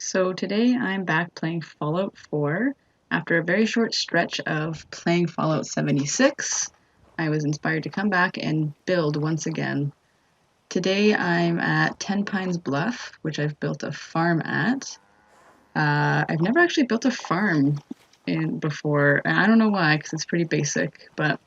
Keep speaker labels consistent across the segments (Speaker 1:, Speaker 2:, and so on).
Speaker 1: So today I'm back playing Fallout 4. After a very short stretch of playing Fallout 76, I was inspired to come back and build once again. Today I'm at Tenpines Bluff, which I've built a farm at. I've never actually built a farm before, and I don't know why, because it's pretty basic, but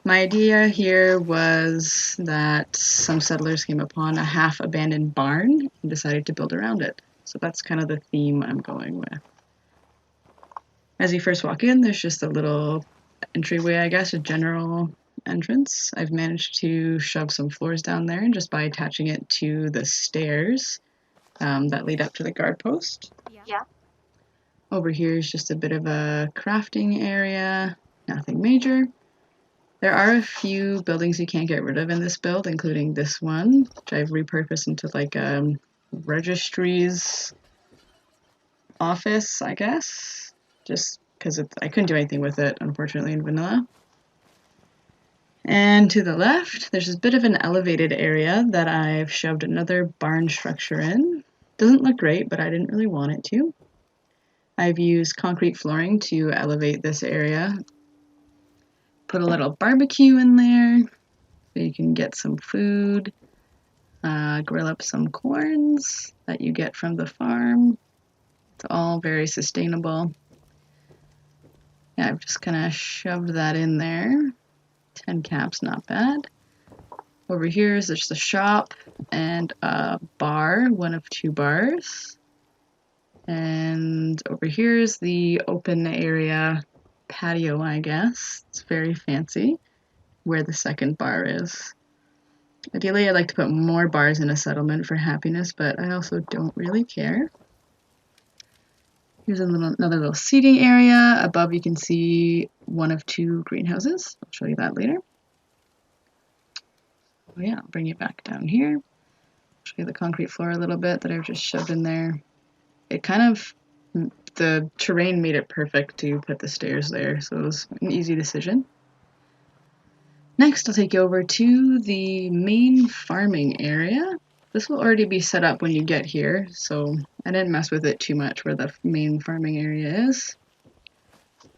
Speaker 1: my idea here was that some settlers came upon a half-abandoned barn and decided to build around it. So that's kind of the theme I'm going with. As you first walk in, there's just a little entryway, I guess, a general entrance. I've managed to shove some floors down there just by attaching it to the stairs that lead up to the guard post.
Speaker 2: Yeah.
Speaker 1: Over here is just a bit of a crafting area, nothing major. There are a few buildings you can't get rid of in this build, including this one, which I've repurposed into like a registry's office, I guess, just because I couldn't do anything with it, unfortunately, in vanilla. And to the left, there's a bit of an elevated area that I've shoved another barn structure in. Doesn't look great, but I didn't really want it to. I've used concrete flooring to elevate this area. Put a little barbecue in there so you can get some food. Grill up some corns that you get from the farm. It's all very sustainable. Yeah, I've just kind of shoved that in there. 10 caps, not bad. Over here is just a shop and a bar, one of two bars. And over here is the open area patio, I guess. It's very fancy, where the second bar is. Ideally, I'd like to put more bars in a settlement for happiness, but I also don't really care. Here's another little seating area. Above you can see one of two greenhouses. I'll show you that later. Oh yeah, I'll bring you back down here. Show you the concrete floor a little bit that I've just shoved in there. It kind of, the terrain made it perfect to put the stairs there, so it was an easy decision. Next, I'll take you over to the main farming area. This will already be set up when you get here, so I didn't mess with it too much where the main farming area is.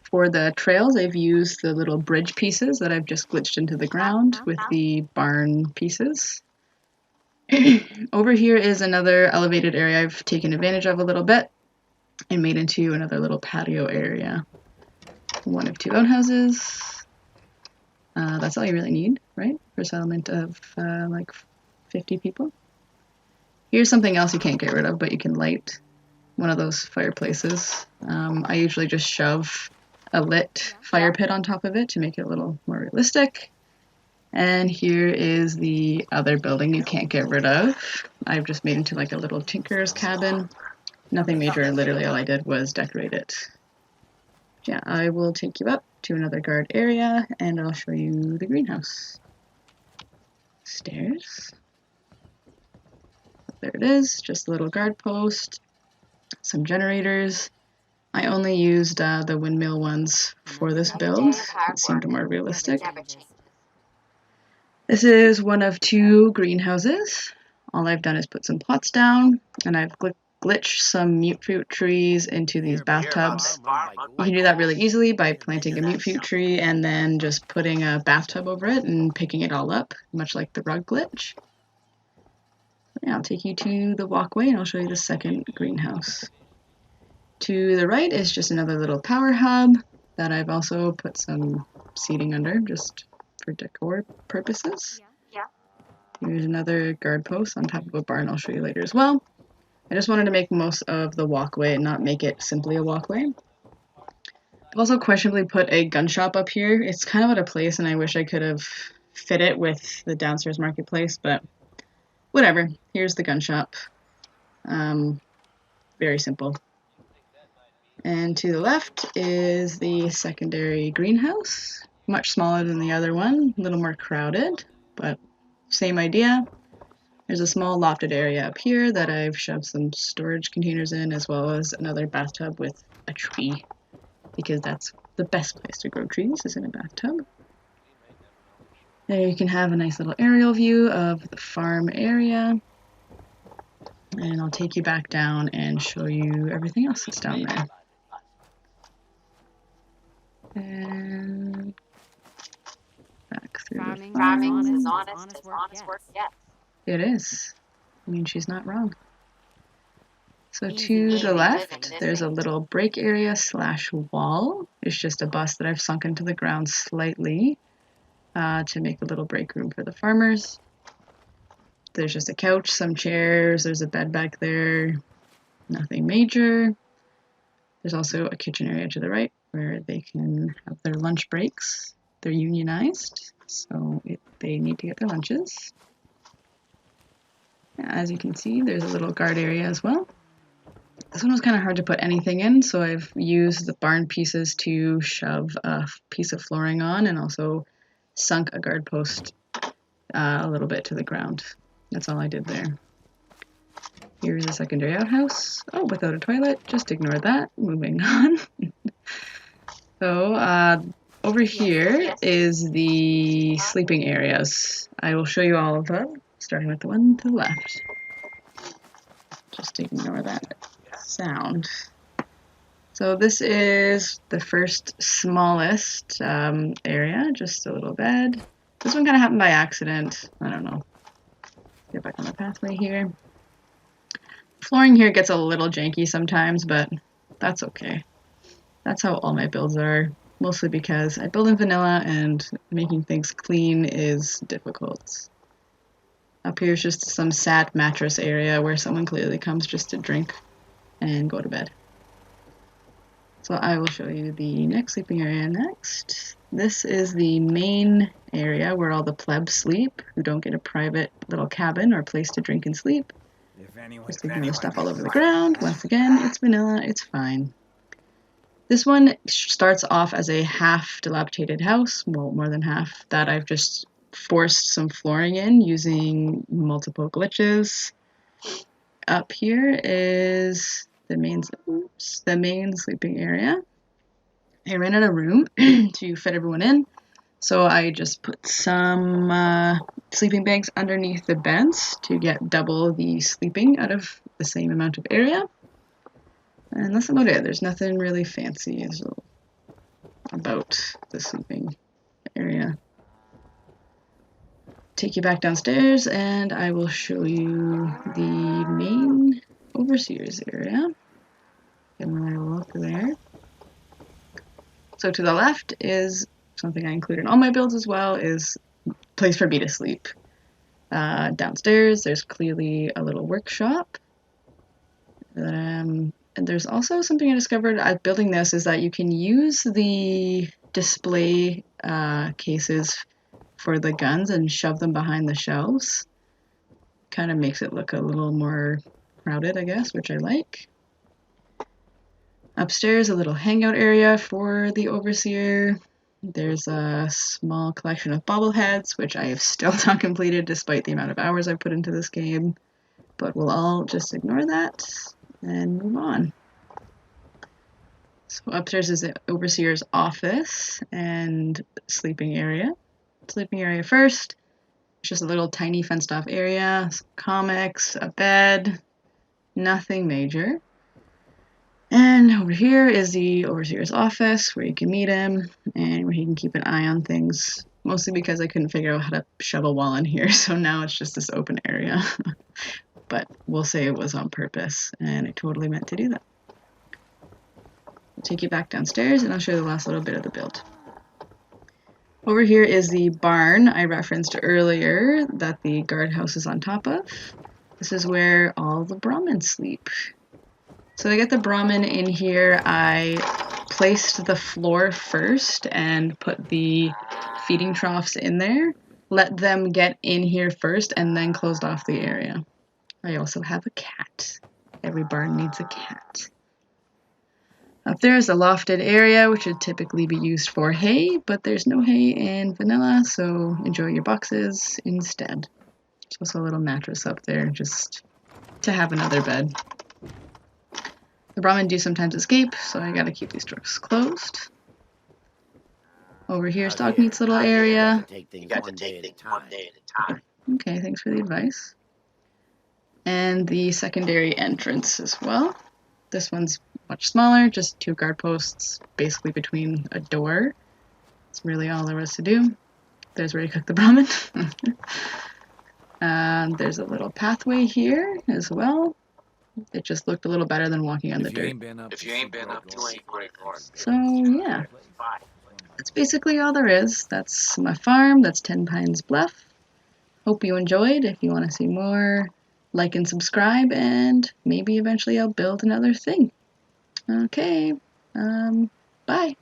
Speaker 1: For the trails, I've used the little bridge pieces that I've just glitched into the ground with the barn pieces. Over here is another elevated area I've taken advantage of a little bit and made into another little patio area. One of two outhouses. That's all you really need, right? For a settlement of like 50 people. Here's something else you can't get rid of, but you can light. One of those fireplaces. I usually just shove a lit fire pit on top of it to make it a little more realistic. And here is the other building you can't get rid of. I've just made into like a little tinker's cabin. Nothing major, literally all I did was decorate it. Yeah, I will take you up to another guard area and I'll show you the greenhouse. Stairs. There it is, just a little guard post, some generators. I only used the windmill ones for this build. It seemed more realistic. This is one of two greenhouses. All I've done is put some pots down and I've glitched some mute fruit trees into these bathtubs. You can do that really easily by planting a mute fruit tree and then just putting a bathtub over it and picking it all up, much like the rug glitch. Yeah, I'll take you to the walkway and I'll show you the second greenhouse. To the right is just another little power hub that I've also put some seating under just for decor purposes.
Speaker 2: Yeah.
Speaker 1: Here's another guard post on top of a barn I'll show you later as well. I just wanted to make most of the walkway and not make it simply a walkway. I've also questionably put a gun shop up here. It's kind of out of place and I wish I could have fit it with the downstairs marketplace, but whatever. Here's the gun shop. Very simple. And to the left is the secondary greenhouse. Much smaller than the other one, a little more crowded, but same idea. There's a small lofted area up here that I've shoved some storage containers in, as well as another bathtub with a tree, because that's the best place to grow trees, is in a bathtub. There you can have a nice little aerial view of the farm area. And I'll take you back down and show you everything else that's down there. And back through the farm.
Speaker 2: As honest as work gets.
Speaker 1: It is. I mean, she's not wrong. So to the left, there's a little break area / wall. It's just a bus that I've sunk into the ground slightly to make a little break room for the farmers. There's just a couch, some chairs, there's a bed back there, nothing major. There's also a kitchen area to the right where they can have their lunch breaks. They're unionized, so they need to get their lunches. As you can see, there's a little guard area as well. This one was kind of hard to put anything in, so I've used the barn pieces to shove a piece of flooring on and also sunk a guard post a little bit to the ground. That's all I did there. Here's a secondary outhouse. Oh, without a toilet. Just ignore that. Moving on. So over here is the sleeping areas. I will show you all of them, starting with the one to the left. Just ignore that sound. So this is the first smallest area, just a little bed. This one kind of happened by accident. I don't know. Get back on the pathway here. Flooring here gets a little janky sometimes, but that's okay. That's how all my builds are, mostly because I build in vanilla and making things clean is difficult. Up here is just some sad mattress area where someone clearly comes just to drink and go to bed. So I will show you the next sleeping area next. This is the main area where all the plebs sleep who don't get a private little cabin or place to drink and sleep. Just ignore the stuff all over the ground. Once again, it's vanilla, it's fine. This one starts off as a half dilapidated house, well, more than half, that I've just forced some flooring in using multiple glitches. Up here is the main sleeping area. I ran out of room to fit everyone in, so I just put some sleeping bags underneath the beds to get double the sleeping out of the same amount of area. And that's about it. There's nothing really fancy about the sleeping area. Take you back downstairs and I will show you the main overseer's area. Give me a look there. So to the left is something I include in all my builds as well, is place for me to sleep. Downstairs there's clearly a little workshop. And there's also something I discovered building this is that you can use the display cases for the guns and shove them behind the shelves. Kind of makes it look a little more crowded, I guess, which I like. Upstairs, a little hangout area for the overseer. There's a small collection of bobbleheads, which I have still not completed despite the amount of hours I've put into this game. But we'll all just ignore that and move on. So upstairs is the overseer's office and sleeping area. Sleeping area first. It's just a little tiny fenced off area, some comics, a bed, nothing major. And over here is the overseer's office where you can meet him and where he can keep an eye on things, mostly because I couldn't figure out how to shove a wall in here, so now it's just this open area. But we'll say it was on purpose, and I totally meant to do that. I'll take you back downstairs and I'll show you the last little bit of the build. Over here is the barn I referenced earlier that the guardhouse is on top of. This is where all the Brahmins sleep. So to get the Brahmin in here, I placed the floor first and put the feeding troughs in there. Let them get in here first and then closed off the area. I also have a cat. Every barn needs a cat. Up there is a lofted area, which would typically be used for hay, but there's no hay in vanilla, so enjoy your boxes instead. There's also a little mattress up there, just to have another bed. The Brahmin do sometimes escape, so I gotta keep these doors closed. Over here's Dogmeat's little area.
Speaker 2: You got to take things one day at a time.
Speaker 1: Okay, thanks for the advice. and the secondary entrance as well. This one's much smaller, just 2 guard posts basically between a door. That's really all there was to do. There's where you cook the ramen. There's a little pathway here as well. It just looked a little better than walking on the dirt.
Speaker 3: If you ain't been up to Secret Garden,
Speaker 1: So yeah, that's basically all there is. That's my farm. That's Tenpines Bluff. Hope you enjoyed. If you want to see more, like and subscribe, and maybe eventually I'll build another thing. Okay, bye.